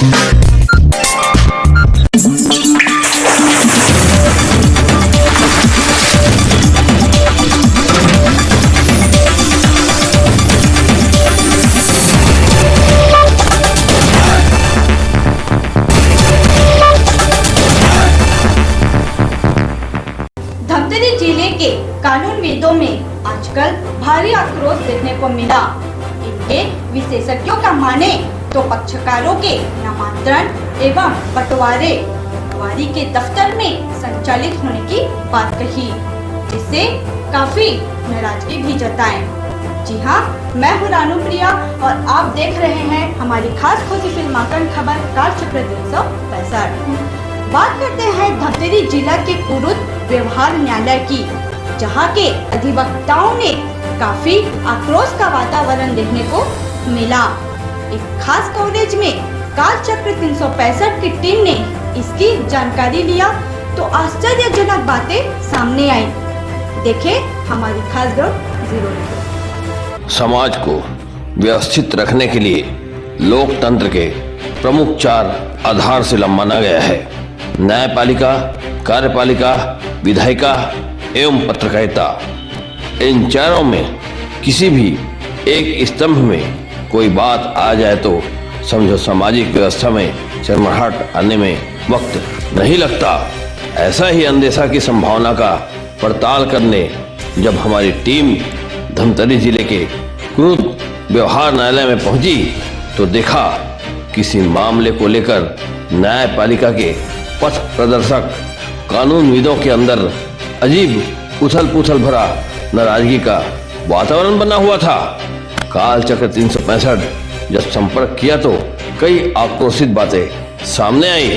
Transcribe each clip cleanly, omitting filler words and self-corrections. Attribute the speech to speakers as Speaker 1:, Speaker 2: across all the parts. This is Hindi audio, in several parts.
Speaker 1: धमतरी जिले के कानूनविदों में आजकल भारी आक्रोश देखने को मिला। इनके विशेषज्ञों का माने तो पक्षकारों के नामांतरण एवं बंटवारे पटवारी के दफ्तर में संचालित होने की बात कही, जिससे काफी नाराजगी भी जताए। जी हाँ, मैं हूँ रानू प्रिया और आप देख रहे हैं हमारी खास खोजी फिल्मांकन खबर कालचक्र 365। बात करते हैं धमतरी जिला के कुरुद व्यवहार न्यायालय की, जहां के अधिवक्ताओं ने काफी आक्रोश का वातावरण देखने को मिला। एक खास कवरेज में कालचक्र 365 की टीम ने इसकी जानकारी लिया तो आश्चर्यजनक बातें सामने आई। देखें हमारी खास रिपोर्ट।
Speaker 2: समाज को व्यवस्थित रखने के लिए लोकतंत्र के प्रमुख 4 आधारशिला माना गया है: न्यायपालिका, कार्यपालिका, विधायिका एवं पत्रकारिता। इन चारों में किसी भी एक स्तंभ में कोई बात आ जाए तो समझो सामाजिक व्यवस्था में चरमराहट आने में वक्त नहीं लगता। ऐसा ही अंदेशा की संभावना का पड़ताल करने जब हमारी टीम धमतरी जिले के कुरुद व्यवहार न्यायालय में पहुंची तो देखा किसी मामले को लेकर न्यायपालिका के पथ प्रदर्शक कानूनविदों के अंदर अजीब उथल पुथल भरा नाराजगी का वातावरण बना हुआ था। कालचक्र 365 जब संपर्क किया तो कई आक्रोशित बातें सामने आई।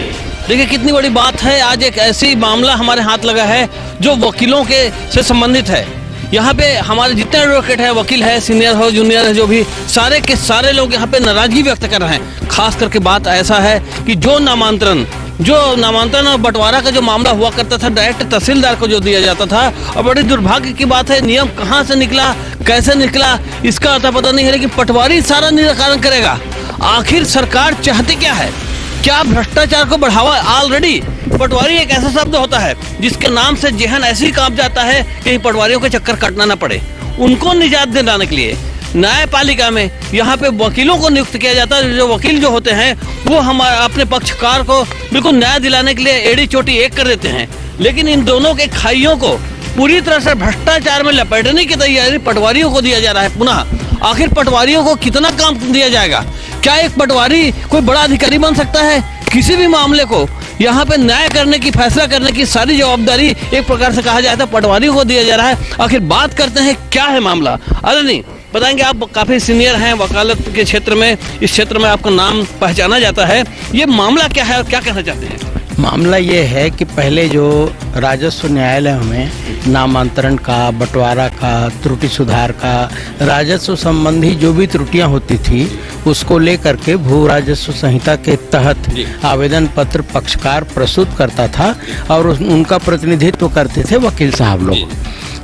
Speaker 3: देखिए कितनी बड़ी बात है, आज एक ऐसी मामला हमारे हाथ लगा है जो वकीलों के से संबंधित है। यहाँ पे हमारे जितने एडवोकेट है, वकील है, सीनियर हो जूनियर है, जो भी सारे के सारे लोग यहाँ पे नाराजगी व्यक्त कर रहे हैं। खास करके बात ऐसा है कि जो नामांतरण और बंटवारा का जो मामला हुआ करता था, डायरेक्ट तहसीलदार को जो दिया जाता था, और बड़ी दुर्भाग्य की बात है नियम कहाँ से निकला, कैसे निकला, इसका अता पता नहीं है, लेकिन पटवारी सारा निराकरण करेगा। आखिर सरकार चाहती क्या है? क्या भ्रष्टाचार को बढ़ावा? ऑलरेडी पटवारी एक ऐसा शब्द होता है जिसके नाम से जेहन ऐसे ही कांप जाता है कि पटवारियों के चक्कर काटना न पड़े। उनको निजात दिलाने के लिए न्यायपालिका में यहाँ पे वकीलों को नियुक्त किया जाता है। जो वकील जो होते हैं वो हमारे अपने पक्षकार को बिल्कुल न्याय दिलाने के लिए एड़ी चोटी एक कर देते हैं, लेकिन इन दोनों के खाइयों को पूरी तरह से भ्रष्टाचार में लपेटने की तैयारी पटवारियों को दिया जा रहा है। पुनः आखिर पटवारियों को कितना काम दिया जाएगा? क्या एक पटवारी कोई बड़ा अधिकारी बन सकता है? किसी भी मामले को यहाँ पे न्याय करने की, फैसला करने की सारी जवाबदारी एक प्रकार से कहा जाए तो पटवारियों को दिया जा रहा है। आखिर बात करते हैं क्या है मामला। अरे नहीं बताएंगे, आप काफी सीनियर हैं वकालत के क्षेत्र में, इस क्षेत्र में आपका नाम पहचाना जाता है। ये मामला क्या है और क्या कहना चाहते हैं?
Speaker 4: मामला ये है कि पहले जो राजस्व न्यायालय में नामांतरण का, बंटवारा का, त्रुटि सुधार का, राजस्व संबंधी जो भी त्रुटियां होती थी उसको लेकर के भू राजस्व संहिता के तहत आवेदन पत्र पक्षकार प्रस्तुत करता था और उनका प्रतिनिधित्व करते थे वकील साहब लोग।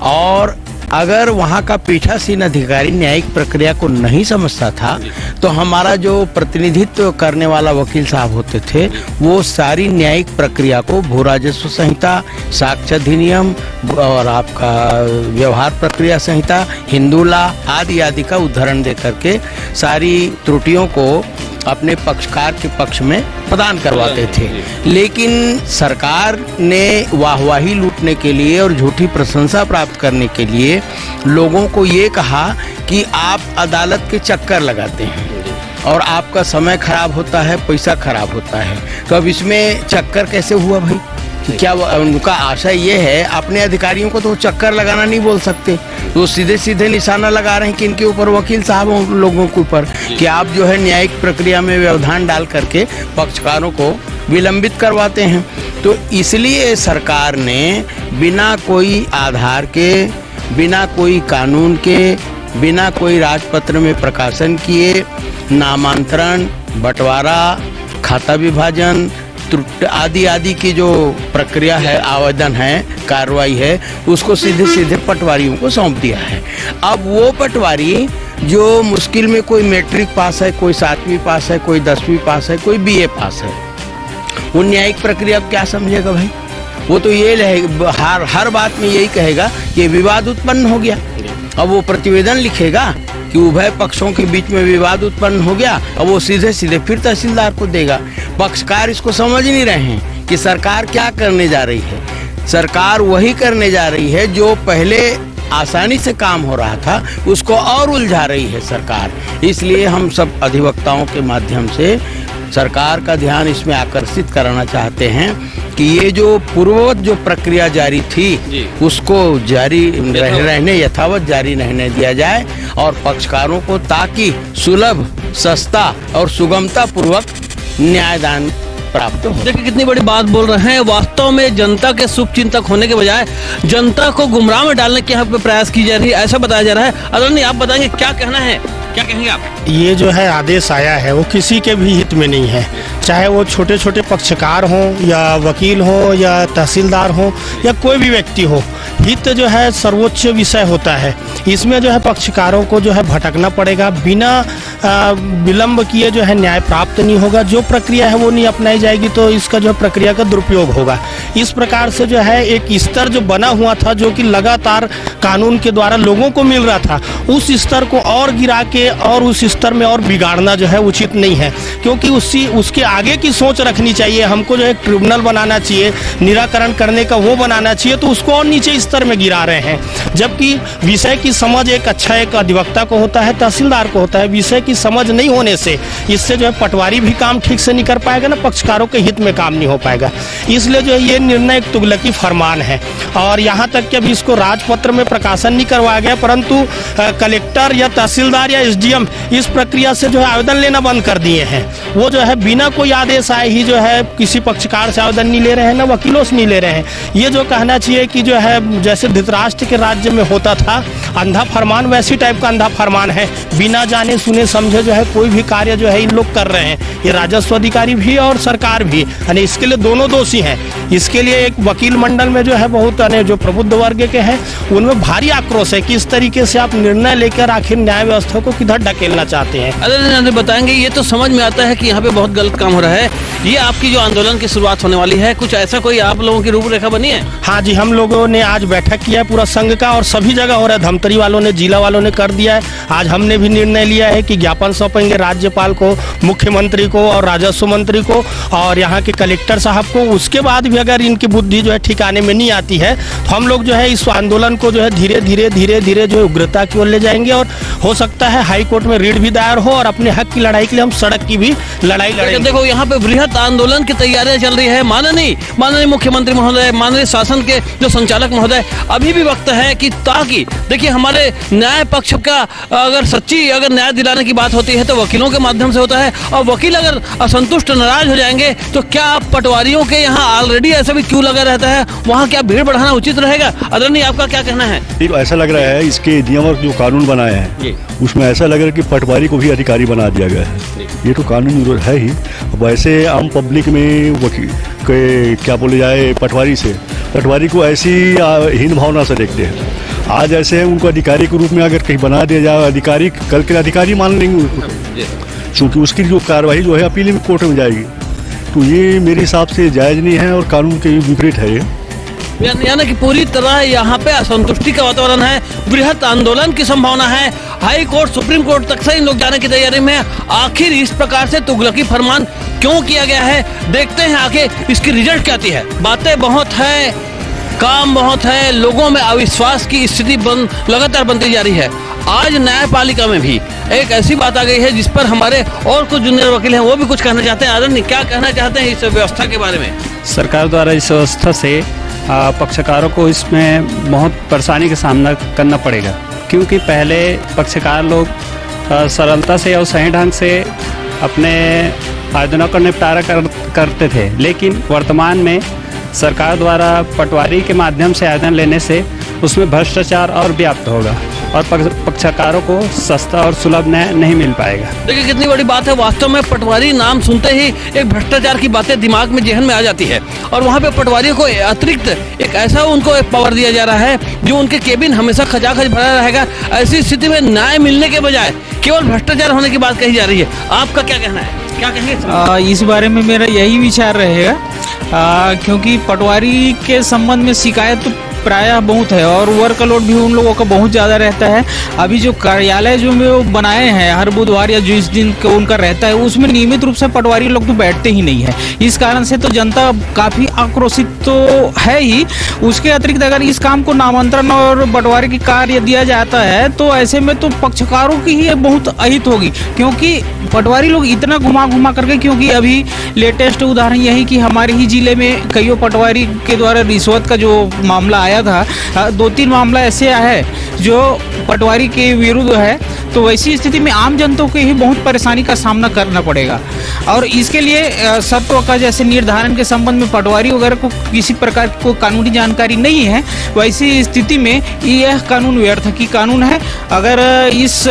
Speaker 4: और अगर वहाँ का पीठासीन अधिकारी न्यायिक प्रक्रिया को नहीं समझता था तो हमारा जो प्रतिनिधित्व करने वाला वकील साहब होते थे वो सारी न्यायिक प्रक्रिया को भू राजस्व संहिता, साक्ष्य अधिनियम और आपका व्यवहार प्रक्रिया संहिता, हिंदू लॉ आदि आदि का उदाहरण दे करके सारी त्रुटियों को अपने पक्षकार के पक्ष में प्रदान करवाते थे। लेकिन सरकार ने वाहवाही लूटने के लिए और झूठी प्रशंसा प्राप्त करने के लिए लोगों को ये कहा कि आप अदालत के चक्कर लगाते हैं और आपका समय खराब होता है, पैसा खराब होता है। तो अब इसमें चक्कर कैसे हुआ भाई? क्या उनका आशय ये है, अपने अधिकारियों को तो चक्कर लगाना नहीं बोल सकते, तो सीधे सीधे निशाना लगा रहे हैं कि इनके ऊपर, वकील साहब लोगों के ऊपर, कि आप जो है न्यायिक प्रक्रिया में व्यवधान डाल करके पक्षकारों को विलंबित करवाते हैं। तो इसलिए सरकार ने बिना कोई आधार के, बिना कोई कानून के, बिना कोई राजपत्र में प्रकाशन किए नामांतरण, बंटवारा, खाता विभाजन आदि आदि की जो प्रक्रिया है, आवेदन है, कार्रवाई है, उसको सीधे सीधे पटवारियों को सौंप दिया है। अब वो पटवारी जो मुश्किल में कोई मैट्रिक पास है, कोई 7वीं पास है, कोई 10वीं पास है, कोई BA पास है, वो न्यायिक प्रक्रिया अब क्या समझेगा भाई? वो तो ये रहेगा, हर बात में यही कहेगा कि विवाद उत्पन्न हो गया। अब वो प्रतिवेदन लिखेगा कि उभय पक्षों के बीच में विवाद उत्पन्न हो गया, अब वो सीधे सीधे फिर तहसीलदार को देगा। पक्षकार इसको समझ नहीं रहे हैं कि सरकार क्या करने जा रही है। सरकार वही करने जा रही है जो पहले आसानी से काम हो रहा था, उसको और उलझा रही है सरकार। इसलिए हम सब अधिवक्ताओं के माध्यम से सरकार का ध्यान इसमें आकर्षित कराना चाहते हैं कि ये जो पूर्ववत जो प्रक्रिया जारी थी उसको जारी रहने यथावत जारी रहने दिया जाए और पक्षकारों को ताकि सुलभ, सस्ता और सुगमता पूर्वक न्यायदान प्राप्त हो।
Speaker 3: देखिए कितनी बड़ी बात बोल रहे हैं। वास्तव में जनता के शुभ चिंतक होने के बजाय जनता को गुमराह में डालने के यहाँ पे प्रयास की जा रही है, ऐसा बताया जा रहा है। आदरणीय, आप बताएंगे क्या कहना है, क्या कहेंगे आप?
Speaker 5: ये जो है आदेश आया है वो किसी के भी हित में नहीं है, चाहे वो छोटे छोटे पक्षकार हों या वकील हो या तहसीलदार हो या कोई भी व्यक्ति हो। हित जो है सर्वोच्च विषय होता है। इसमें जो है पक्षकारों को जो है भटकना पड़ेगा, बिना विलंब किए जो है न्याय प्राप्त नहीं होगा। जो प्रक्रिया है वो नहीं अपनाई जाएगी तो इसका जो प्रक्रिया का दुरुपयोग होगा। इस प्रकार से जो है एक स्तर जो बना हुआ था, जो कि लगातार कानून के द्वारा लोगों को मिल रहा था, उस स्तर को और गिरा के और उस स्तर में और बिगाड़ना जो है उचित नहीं है, क्योंकि उसके आगे की सोच रखनी चाहिए। हमको जो है ट्रिब्यूनल बनाना चाहिए, निराकरण करने का वो बनाना चाहिए, तो उसको और नीचे स्तर में गिरा रहे हैं। जबकि विषय की समझ एक अधिवक्ता को होता है, तहसीलदार को होता है। विषय की समझ नहीं होने से इससे जो है पटवारी भी काम ठीक से नहीं कर पाएगा, ना पक्षकारों के हित में काम नहीं हो पाएगा। इसलिए जो है ये निर्णय एक तुगलकी फरमान है और यहाँ तक कि अभी इसको राजपत्र में प्रकाशन नहीं करवाया गया, परंतु कलेक्टर या तहसीलदार या SDM इस प्रक्रिया से जो है आवेदन लेना बंद कर दिए हैं। वो जो है बिना कोई आदेश आए ही जो है किसी पक्षकार से आवेदन नहीं ले रहे हैं, ना वकीलों से नहीं ले रहे हैं। ये जो कहना चाहिए कि जो है जैसे धृतराष्ट्र के राज्य में होता था अंधा फरमान, वैसी टाइप का अंधा फरमान है। बिना जाने सुने समझे जो है कोई भी कार्य जो है इन लोग कर रहे हैं। ये राजस्व अधिकारी भी और सरकार भी, यानी इसके लिए दोनों दोषी हैं। इसके लिए एक वकील मंडल में जो है बहुत जो प्रबुद्ध वर्ग के हैं उनमें भारी आक्रोश है कि इस तरीके से आप निर्णय लेकर आखिर न्याय व्यवस्था को किधर ढकेलना चाहते हैं।
Speaker 3: अरे बताएंगे, ये तो समझ में आता है कि यहाँ पे बहुत गलत काम हो रहा है। ये आपकी जो आंदोलन की शुरुआत होने वाली है, कुछ ऐसा कोई आप लोगों की रूपरेखा बनी है?
Speaker 5: हाँ जी, हम लोगों ने आज बैठक किया पूरा संघ का और सभी जगह हो रहा है। धमतरी वालों ने, जिला वालों ने कर दिया है। आज हमने भी निर्णय लिया है कि ज्ञापन सौंपेंगे राज्यपाल को, मुख्यमंत्री को और राजस्व मंत्री को और यहाँ के कलेक्टर साहब को। उसके बाद भी अगर इनकी बुद्धि जो है ठिकाने में नहीं आती है तो हम लोग जो है इस आंदोलन को जो है धीरे धीरे जो है उग्रता की ओर ले जाएंगे और हो सकता है हाई कोर्ट में रीट भी दायर हो और अपने हक की लड़ाई के लिए हम सड़क की भी लड़ाई लड़ेंगे।
Speaker 3: देखो यहाँ पे बृहद आंदोलन की तैयारियां चल रही है। माननीय मुख्यमंत्री महोदय, माननीय शासन के जो संचालक महोदय, अभी भी वक्त है कि ताकि देखिए हमारे न्याय पक्ष का अगर न्याय दिलाने की बात होती है तो वकीलों के माध्यम से होता है, और वकील अगर असंतुष्ट, नाराज हो जाएंगे तो क्या पटवारियों के यहाँ ऑलरेडी ऐसा भी क्यों लगा रहता है, वहाँ क्या भीड़ बढ़ाना उचित रहेगा? आदरणीय, आपका क्या कहना है?
Speaker 6: ऐसा लग रहा है इसके नियम और जो कानून बनाए हैं उसमें ऐसा लग रहा है कि पटवारी को भी अधिकारी बना दिया गया है। ये तो कानून है ही। वैसे आम पब्लिक में वकील क्या बोले जाए, पटवारी को ऐसी हीन भावना से देखते हैं। आज ऐसे है उनको अधिकारी के रूप में अगर कहीं बना दिया जाए, अधिकारी कल के अधिकारी मान लेंगे उसको, क्योंकि उसकी जो कार्रवाई जो है अपील कोर्ट में जाएगी। तो ये मेरे हिसाब से जायज़ नहीं है और कानून के विपरीत है। ये
Speaker 3: यानी कि पूरी तरह यहाँ पे असंतुष्टि का वातावरण है, बृहद आंदोलन की संभावना है। हाई कोर्ट, सुप्रीम कोर्ट तक से इन लोग जाने की तैयारी में। आखिर इस प्रकार से तुगलकी फरमान क्यों किया गया है, देखते हैं आगे इसकी रिजल्ट क्या आती है। बातें बहुत है, काम बहुत है, लोगों में अविश्वास की स्थिति लगातार बनती जा रही है। आज न्यायपालिका में भी एक ऐसी बात आ गई है जिस पर हमारे और कुछ जूनियर वकील हैं, वो भी कुछ कहना चाहते हैं। आदरणीय, क्या कहना चाहते हैं इस व्यवस्था के बारे में?
Speaker 7: सरकार द्वारा इस व्यवस्था से पक्षकारों को इसमें बहुत परेशानी का सामना करना पड़ेगा, क्योंकि पहले पक्षकार लोग सरलता से और सही ढंग से अपने आवेदनों का निपटारा करते थे, लेकिन वर्तमान में सरकार द्वारा पटवारी के माध्यम से आवेदन लेने से उसमें भ्रष्टाचार और व्याप्त होगा। और पक्षकारों को सस्ता और सुलभ न्याय नहीं मिल पाएगा।
Speaker 3: देखिए कितनी बड़ी बात है। वास्तव में पटवारी नाम सुनते ही एक भ्रष्टाचार की बातें दिमाग में जहन में आ जाती है, और वहाँ पे पटवारियों को अतिरिक्त एक ऐसा उनको एक पावर दिया जा रहा है जो उनके केबिन हमेशा खचाखच भरा रहेगा। ऐसी स्थिति में न्याय मिलने के बजाय केवल भ्रष्टाचार होने की बात कही जा रही है। आपका क्या कहना है, क्या कहेंगे?
Speaker 8: इस बारे में मेरा यही विचार रहेगा, क्योंकि पटवारी के संबंध में शिकायत तो प्रायः बहुत है और वर्कलोड भी उन लोगों का बहुत ज़्यादा रहता है। अभी जो कार्यालय जो वो बनाए हैं हर बुधवार या जिस दिन को उनका रहता है, उसमें नियमित रूप से पटवारी लोग तो बैठते ही नहीं है। इस कारण से तो जनता काफ़ी आक्रोशित तो है ही। उसके अतिरिक्त अगर इस काम को नामांतरण और बंटवारे की कार्य दिया जाता है तो ऐसे में तो पक्षकारों की ही बहुत अहित होगी, क्योंकि पटवारी लोग इतना घुमा घुमा करके, क्योंकि अभी लेटेस्ट उदाहरण यही कि हमारे ही जिले में कईयों पटवारी के द्वारा रिश्वत का जो मामला आया था, 2-3 मामला ऐसे है जो पटवारी के विरुद्ध है। तो वैसी स्थिति में आम जनता को ही बहुत परेशानी का सामना करना पड़ेगा, और इसके लिए सत्व का जैसे निर्धारण के संबंध में पटवारी वगैरह को किसी प्रकार की कोई कानूनी जानकारी नहीं है। वैसी स्थिति में यह कानून व्यर्थ की कानून है। अगर इस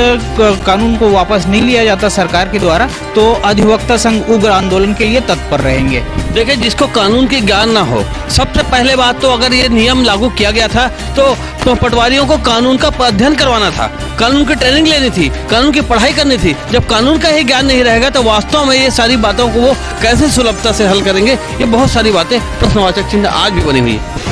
Speaker 8: कानून को वापस नहीं लिया जाता सरकार के द्वारा तो अधिवक्ता संघ उग्र आंदोलन के लिए तत्पर रहेंगे।
Speaker 3: देखिए जिसको कानून की ज्ञान ना हो, सबसे पहले बात तो अगर ये नियम लागू किया गया था तो पटवारियों को कानून का अध्ययन करवाना था, कानून की ट्रेनिंग लेनी थी, कानून की पढ़ाई करनी थी। जब कानून का ही ज्ञान नहीं रहेगा तो वास्तव में ये सारी बातों को वो कैसे सुलभता से हल करेंगे, ये बहुत सारी बातें प्रश्नवाचक चिन्ह आज भी बनी हुई है।